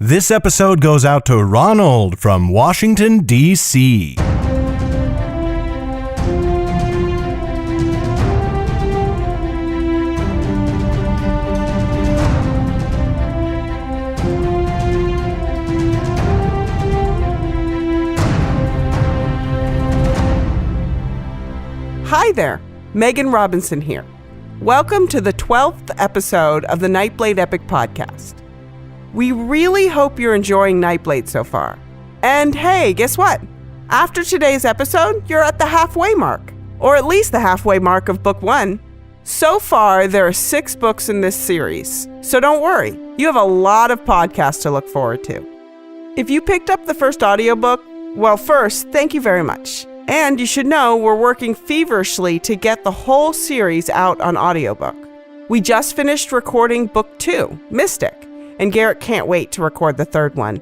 This episode goes out to Ronald from Washington, D.C. Hi there, Megan Robinson here. Welcome to the 12th episode of the Nightblade Epic Podcast. We really hope you're enjoying Nightblade so far. And hey, guess what? After today's episode, you're at the halfway mark, or at least the halfway mark of book 1. So far, there are 6 books in this series, so don't worry, you have a lot of podcasts to look forward to. If you picked up the first audiobook, well, first, thank you very much. And you should know we're working feverishly to get the whole series out on audiobook. We just finished recording book 2, Mystic, and Garrett can't wait to record the third one.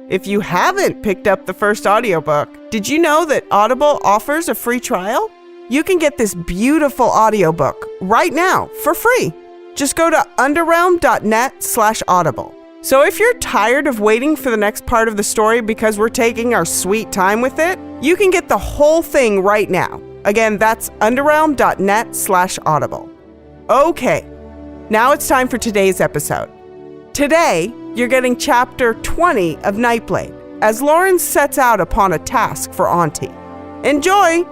If you haven't picked up the first audiobook, did you know that Audible offers a free trial? You can get this beautiful audiobook right now for free. Just go to underrealm.net/audible. So if you're tired of waiting for the next part of the story because we're taking our sweet time with it, you can get the whole thing right now. Again, that's underrealm.net/audible. Okay, now it's time for today's episode. Today, you're getting chapter 20 of Nightblade, as Lauren sets out upon a task for Auntie. Enjoy!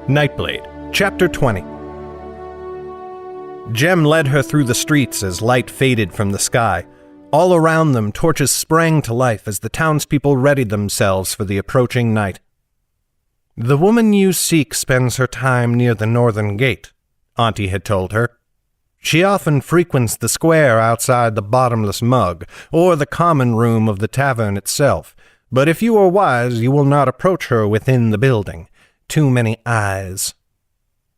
Nightblade, Chapter 20. Jem led her through the streets as light faded from the sky. All around them, torches sprang to life as the townspeople readied themselves for the approaching night. "The woman you seek spends her time near the northern gate," Auntie had told her. "She often frequents the square outside the bottomless mug, or the common room of the tavern itself, but if you are wise, you will not approach her within the building. Too many eyes."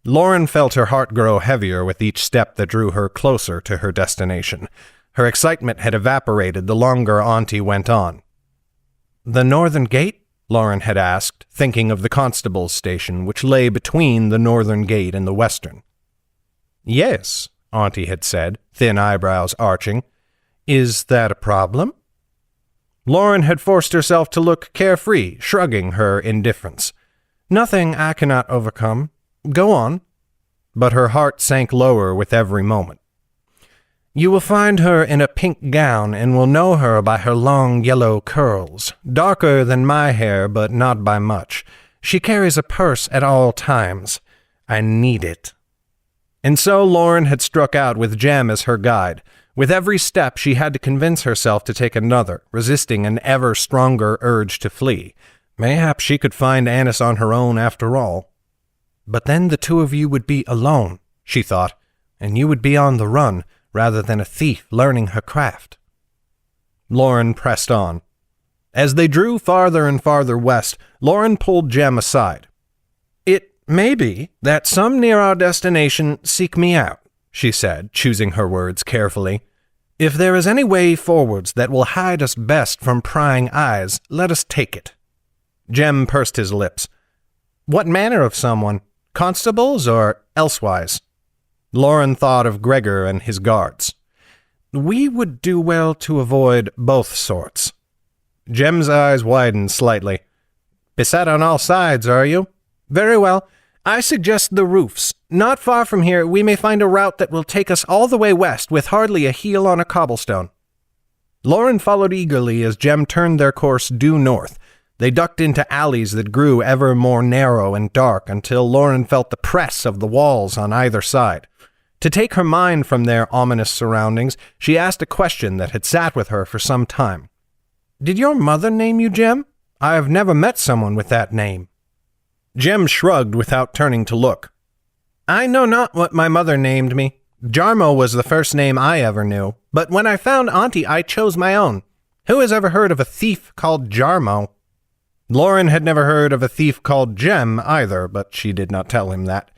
Lauren felt her heart grow heavier with each step that drew her closer to her destination. Her excitement had evaporated the longer Auntie went on. "The northern gate?" Lauren had asked, thinking of the constable's station, which lay between the northern gate and the western. "Yes," Auntie had said, thin eyebrows arching. "Is that a problem?" Lauren had forced herself to look carefree, shrugging her indifference. "Nothing I cannot overcome. Go on." But her heart sank lower with every moment. "You will find her in a pink gown and will know her by her long yellow curls, darker than my hair but not by much. She carries a purse at all times. I need it." And so Lauren had struck out with Jem as her guide. With every step she had to convince herself to take another, resisting an ever stronger urge to flee. Mayhap she could find Annis on her own after all. "But then the two of you would be alone," she thought, "and you would be on the run, rather than a thief learning her craft." Lauren pressed on. As they drew farther and farther west, Lauren pulled Jem aside. "It may be that some near our destination seek me out," she said, choosing her words carefully. "If there is any way forwards that will hide us best from prying eyes, let us take it." Jem pursed his lips. "What manner of someone? Constables or elsewise?" Lauren thought of Gregor and his guards. "We would do well to avoid both sorts." Jem's eyes widened slightly. "Beset on all sides, are you? Very well. I suggest the roofs. Not far from here, we may find a route that will take us all the way west with hardly a heel on a cobblestone." Lauren followed eagerly as Jem turned their course due north. They ducked into alleys that grew ever more narrow and dark until Lauren felt the press of the walls on either side. To take her mind from their ominous surroundings, she asked a question that had sat with her for some time. "Did your mother name you Jem? I have never met someone with that name." Jem shrugged without turning to look. "I know not what my mother named me. Jarmo was the first name I ever knew, but when I found Auntie I chose my own. Who has ever heard of a thief called Jarmo?" Lauren had never heard of a thief called Jem either, but she did not tell him that.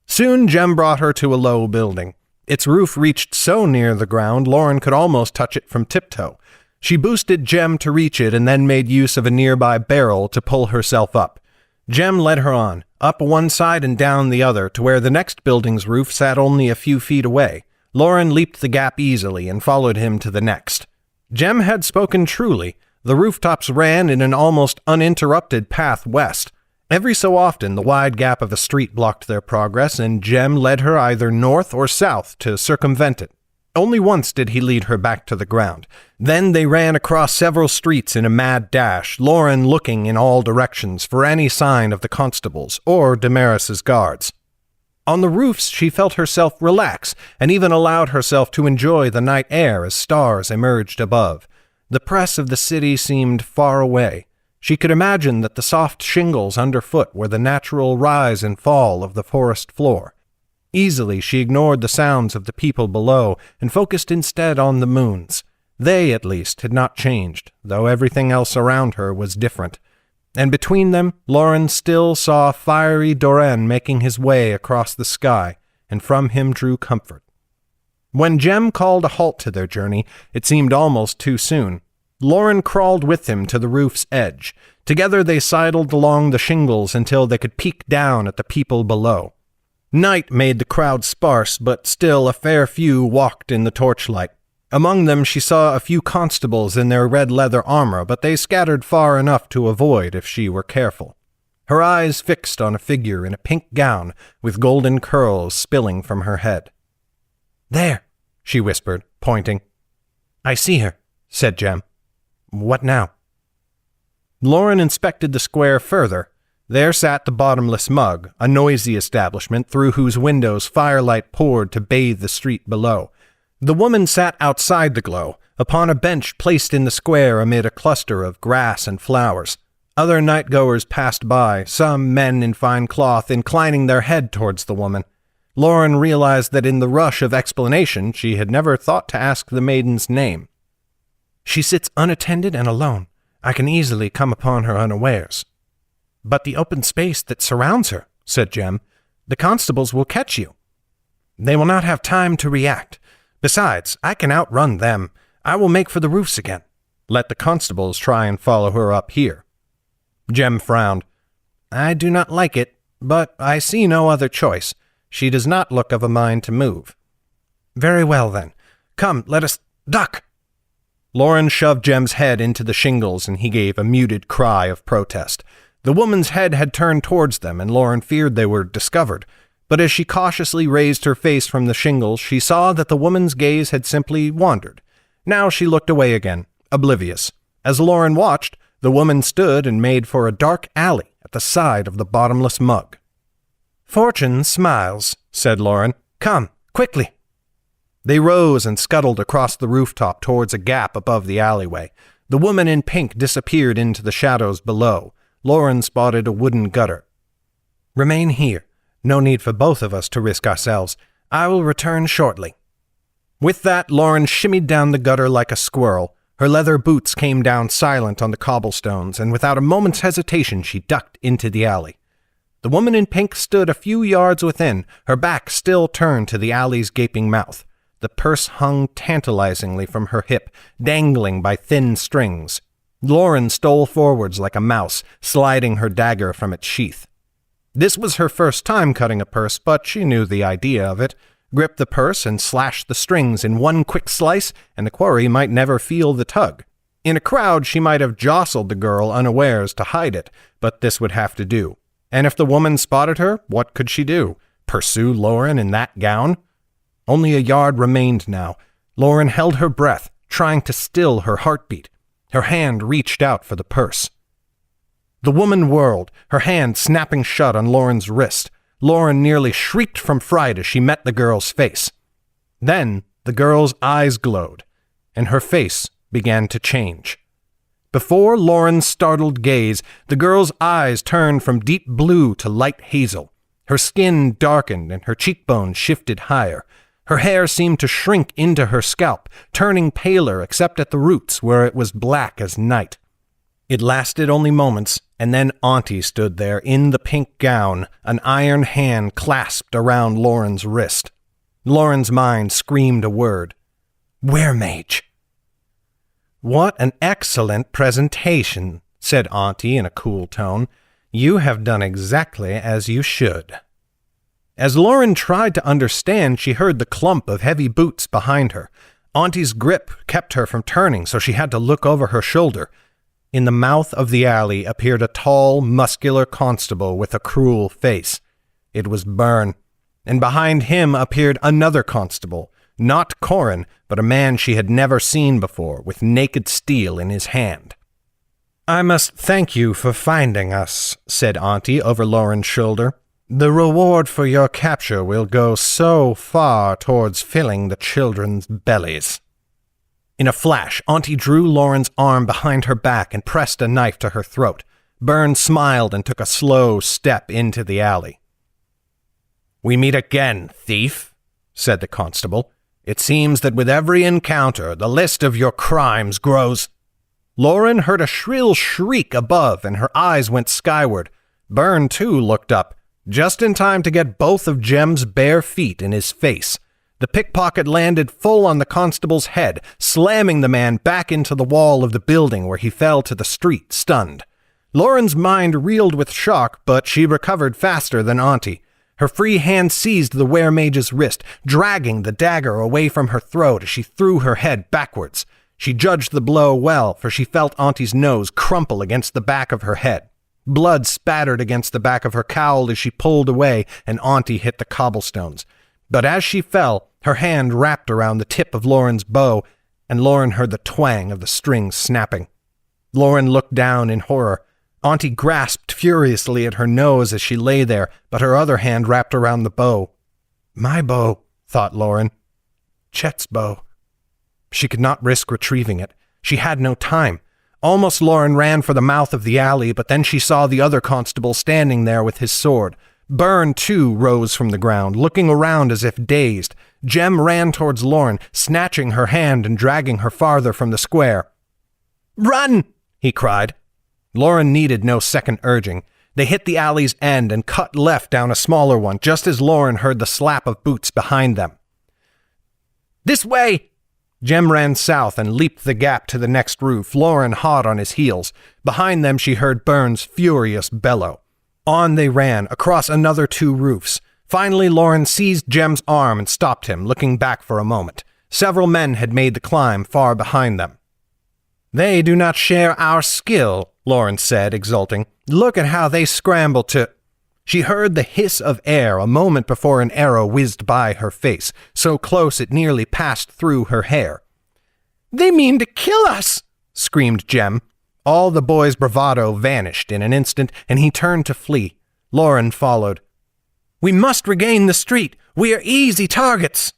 Soon Jem brought her to a low building. Its roof reached so near the ground Lauren could almost touch it from tiptoe. She boosted Jem to reach it and then made use of a nearby barrel to pull herself up. Jem led her on, up one side and down the other, to where the next building's roof sat only a few feet away. Lauren leaped the gap easily and followed him to the next. Jem had spoken truly. The rooftops ran in an almost uninterrupted path west. Every so often, the wide gap of a street blocked their progress, and Jem led her either north or south to circumvent it. Only once did he lead her back to the ground. Then they ran across several streets in a mad dash, Lauren looking in all directions for any sign of the constables or Damaris's guards. On the roofs she felt herself relax, and even allowed herself to enjoy the night air as stars emerged above. The press of the city seemed far away. She could imagine that the soft shingles underfoot were the natural rise and fall of the forest floor. Easily she ignored the sounds of the people below and focused instead on the moons. They, at least, had not changed, though everything else around her was different. And between them, Lauren still saw fiery Doran making his way across the sky, and from him drew comfort. When Jem called a halt to their journey, it seemed almost too soon. Lauren crawled with him to the roof's edge. Together they sidled along the shingles until they could peek down at the people below. Night made the crowd sparse, but still a fair few walked in the torchlight. Among them she saw a few constables in their red leather armor, but they scattered far enough to avoid if she were careful. Her eyes fixed on a figure in a pink gown with golden curls spilling from her head. "There," she whispered, pointing. "I see her," said Jem. "What now?" Lauren inspected the square further. There sat the Bottomless Mug, a noisy establishment through whose windows firelight poured to bathe the street below. The woman sat outside the glow, upon a bench placed in the square amid a cluster of grass and flowers. Other night-goers passed by, some men in fine cloth inclining their head towards the woman. Lauren realized that in the rush of explanation she had never thought to ask the maiden's name. "She sits unattended and alone. I can easily come upon her unawares." "But the open space that surrounds her," said Jem. "The constables will catch you." "They will not have time to react. Besides, I can outrun them. I will make for the roofs again. Let the constables try and follow her up here." Jem frowned. "I do not like it, but I see no other choice. She does not look of a mind to move." "Very well, then. Come, let us duck." Lauren shoved Jem's head into the shingles, and he gave a muted cry of protest. The woman's head had turned towards them, and Lauren feared they were discovered. But as she cautiously raised her face from the shingles, she saw that the woman's gaze had simply wandered. Now she looked away again, oblivious. As Lauren watched, the woman stood and made for a dark alley at the side of the Bottomless Mug. "Fortune smiles," said Lauren. "Come, quickly." They rose and scuttled across the rooftop towards a gap above the alleyway. The woman in pink disappeared into the shadows below. Lauren spotted a wooden gutter. "Remain here. No need for both of us to risk ourselves. I will return shortly." With that, Lauren shimmied down the gutter like a squirrel. Her leather boots came down silent on the cobblestones, and without a moment's hesitation she ducked into the alley. The woman in pink stood a few yards within, her back still turned to the alley's gaping mouth. The purse hung tantalizingly from her hip, dangling by thin strings. Lauren stole forwards like a mouse, sliding her dagger from its sheath. This was her first time cutting a purse, but she knew the idea of it. Grip the purse and slash the strings in one quick slice, and the quarry might never feel the tug. In a crowd, she might have jostled the girl unawares to hide it, but this would have to do. And if the woman spotted her, what could she do? Pursue Lauren in that gown? Only a yard remained now. Lauren held her breath, trying to still her heartbeat. Her hand reached out for the purse. The woman whirled, her hand snapping shut on Lauren's wrist. Lauren nearly shrieked from fright as she met the girl's face. Then the girl's eyes glowed, and her face began to change. Before Lauren's startled gaze, the girl's eyes turned from deep blue to light hazel. Her skin darkened and her cheekbones shifted higher. Her hair seemed to shrink into her scalp, turning paler except at the roots where it was black as night. It lasted only moments, and then Auntie stood there in the pink gown, an iron hand clasped around Lauren's wrist. Lauren's mind screamed a word. "Weremage." "What an excellent presentation," said Auntie in a cool tone. "You have done exactly as you should." As Lauren tried to understand, she heard the clump of heavy boots behind her. Auntie's grip kept her from turning, so she had to look over her shoulder. In the mouth of the alley appeared a tall, muscular constable with a cruel face. It was Byrne, and behind him appeared another constable, not Corin, but a man she had never seen before, with naked steel in his hand. "I must thank you for finding us," said Auntie over Lauren's shoulder. "The reward for your capture will go so far towards filling the children's bellies." In a flash, Auntie drew Lauren's arm behind her back and pressed a knife to her throat. Byrne smiled and took a slow step into the alley. "We meet again, thief," said the constable. "It seems that with every encounter, the list of your crimes grows." Lauren heard a shrill shriek above, and her eyes went skyward. Byrne, too, looked up, just in time to get both of Jem's bare feet in his face. The pickpocket landed full on the constable's head, slamming the man back into the wall of the building where he fell to the street, stunned. Lauren's mind reeled with shock, but she recovered faster than Auntie. Her free hand seized the were-mage's wrist, dragging the dagger away from her throat as she threw her head backwards. She judged the blow well, for she felt Auntie's nose crumple against the back of her head. Blood spattered against the back of her cowl as she pulled away, and Auntie hit the cobblestones. But as she fell, her hand wrapped around the tip of Lauren's bow, and Lauren heard the twang of the strings snapping. Lauren looked down in horror. Auntie grasped furiously at her nose as she lay there, but her other hand wrapped around the bow. "My bow," thought Lauren. "Chet's bow." She could not risk retrieving it. She had no time. Almost Lauren ran for the mouth of the alley, but then she saw the other constable standing there with his sword. Byrne, too, rose from the ground, looking around as if dazed. Jem ran towards Lauren, snatching her hand and dragging her farther from the square. "Run!" he cried. Lauren needed no second urging. They hit the alley's end and cut left down a smaller one, just as Lauren heard the slap of boots behind them. "This way!" Jem ran south and leaped the gap to the next roof, Lauren hot on his heels. Behind them she heard Byrne's furious bellow. On they ran, across another 2 roofs. Finally, Lauren seized Jem's arm and stopped him, looking back for a moment. Several men had made the climb far behind them. "They do not share our skill," Lauren said, exulting. "Look at how they scramble to—" She heard the hiss of air a moment before an arrow whizzed by her face, so close it nearly passed through her hair. "They mean to kill us!" screamed Jem. All the boy's bravado vanished in an instant, and he turned to flee. Lauren followed. "We must regain the street. We are easy targets."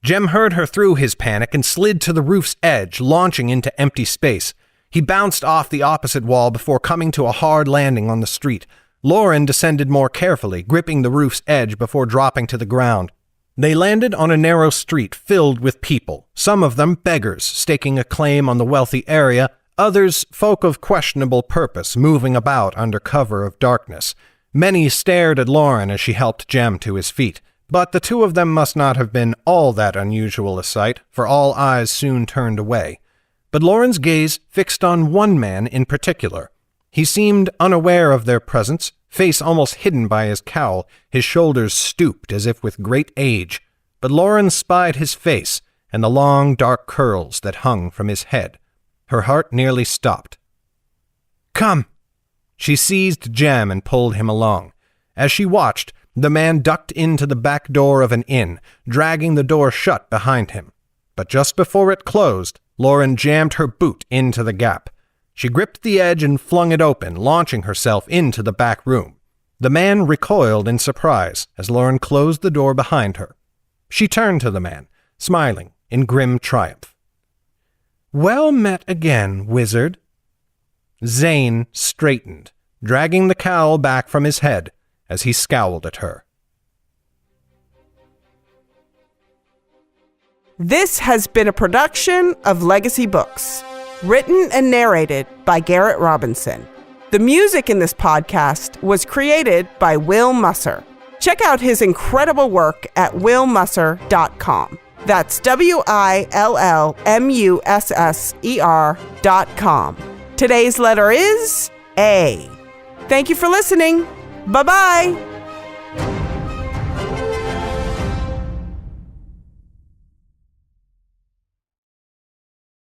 Jem heard her through his panic and slid to the roof's edge, launching into empty space. He bounced off the opposite wall before coming to a hard landing on the street. Lauren descended more carefully, gripping the roof's edge before dropping to the ground. They landed on a narrow street filled with people, some of them beggars staking a claim on the wealthy area, others folk of questionable purpose moving about under cover of darkness. Many stared at Lauren as she helped Jem to his feet, but the 2 of them must not have been all that unusual a sight, for all eyes soon turned away. But Lauren's gaze fixed on one man in particular. He seemed unaware of their presence, face almost hidden by his cowl, his shoulders stooped as if with great age. But Lauren spied his face and the long, dark curls that hung from his head. Her heart nearly stopped. "Come!" She seized Jem and pulled him along. As she watched, the man ducked into the back door of an inn, dragging the door shut behind him. But just before it closed, Lauren jammed her boot into the gap. She gripped the edge and flung it open, launching herself into the back room. The man recoiled in surprise as Lauren closed the door behind her. She turned to the man, smiling in grim triumph. "Well met again, wizard." Zane straightened, dragging the cowl back from his head as he scowled at her. This has been a production of Legacy Books, written and narrated by Garrett Robinson. The music in this podcast was created by Will Musser. Check out his incredible work at willmusser.com. That's WILLMUSSER.com. Today's letter is A. Thank you for listening. Bye-bye.